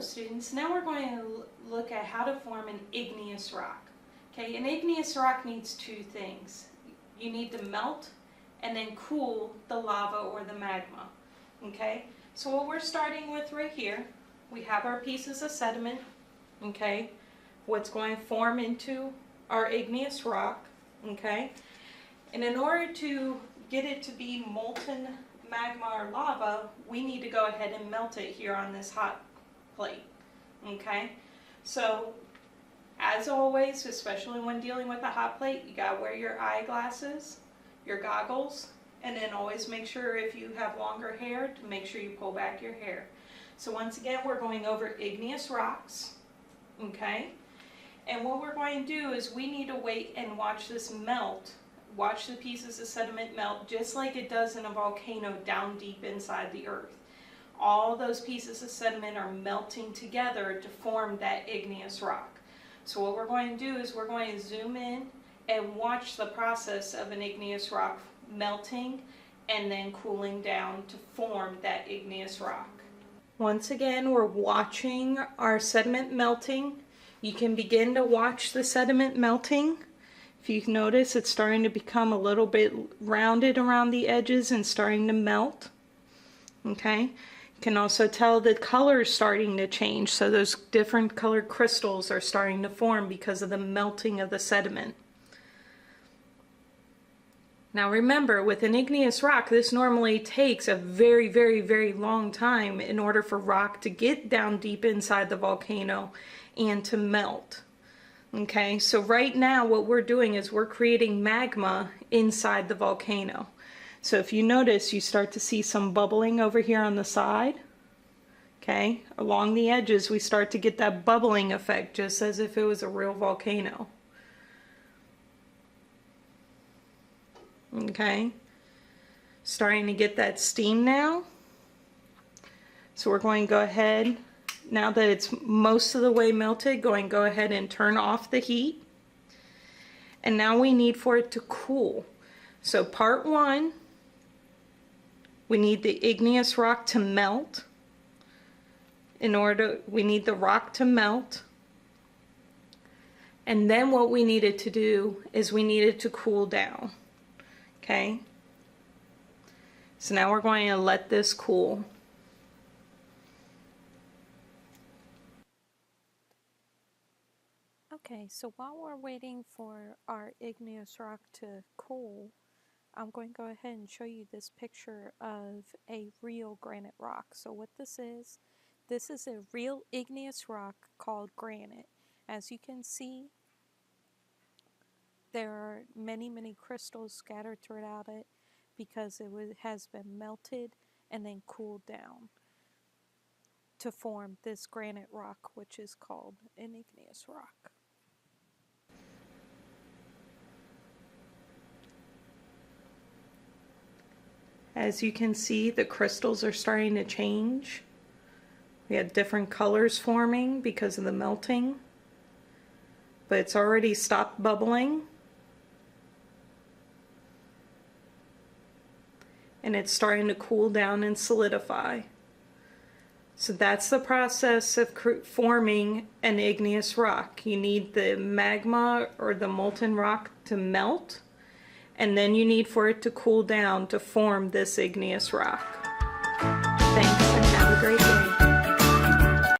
students, now we're going to look at how to form an igneous rock. Okay, an igneous rock needs two things. You need to melt and then cool the lava or the magma. Okay, so what we're starting with right here, we have our pieces of sediment, okay, what's going to form into our igneous rock, okay, and in order to get it to be molten magma or lava, we need to go ahead and melt it here on this hot plate. Okay, so as always, especially when dealing with a hot plate, you gotta wear your eyeglasses, your goggles, and then always make sure if you have longer hair to make sure you pull back your hair. So once again, we're going over igneous rocks, okay, and what we're going to do is we need to wait and watch this melt. Watch the pieces of sediment melt just like it does in a volcano down deep inside the earth. All those pieces of sediment are melting together to form that igneous rock. So what we're going to do is we're going to zoom in and watch the process of an igneous rock melting and then cooling down to form that igneous rock. Once again, we're watching our sediment melting. You can begin to watch the sediment melting. If you notice, it's starting to become a little bit rounded around the edges and starting to melt. Okay, you can also tell the color is starting to change, so those different colored crystals are starting to form because of the melting of the sediment. Now remember, with an igneous rock, this normally takes a very, very, very long time in order for rock to get down deep inside the volcano and to melt. Okay, so right now what we're doing is we're creating magma inside the volcano. So if you notice, you start to see some bubbling over here on the side. Okay, along the edges we start to get that bubbling effect, just as if it was a real volcano. Okay, starting to get that steam now. So we're going to go ahead, now that it's most of the way melted, go ahead and turn off the heat. And now we need for it to cool. So part one, we need the igneous rock to melt. We need the rock to melt. And then what we needed to do is we needed to cool down. Okay? So now we're going to let this cool. Okay, so while we're waiting for our igneous rock to cool, I'm going to go ahead and show you this picture of a real granite rock. So what this is a real igneous rock called granite. As you can see, there are many, many crystals scattered throughout it because it has been melted and then cooled down to form this granite rock, which is called an igneous rock. As you can see, the crystals are starting to change. We had different colors forming because of the melting, but it's already stopped bubbling. And it's starting to cool down and solidify. So that's the process of forming an igneous rock. You need the magma or the molten rock to melt, and then you need for it to cool down to form this igneous rock. Thanks.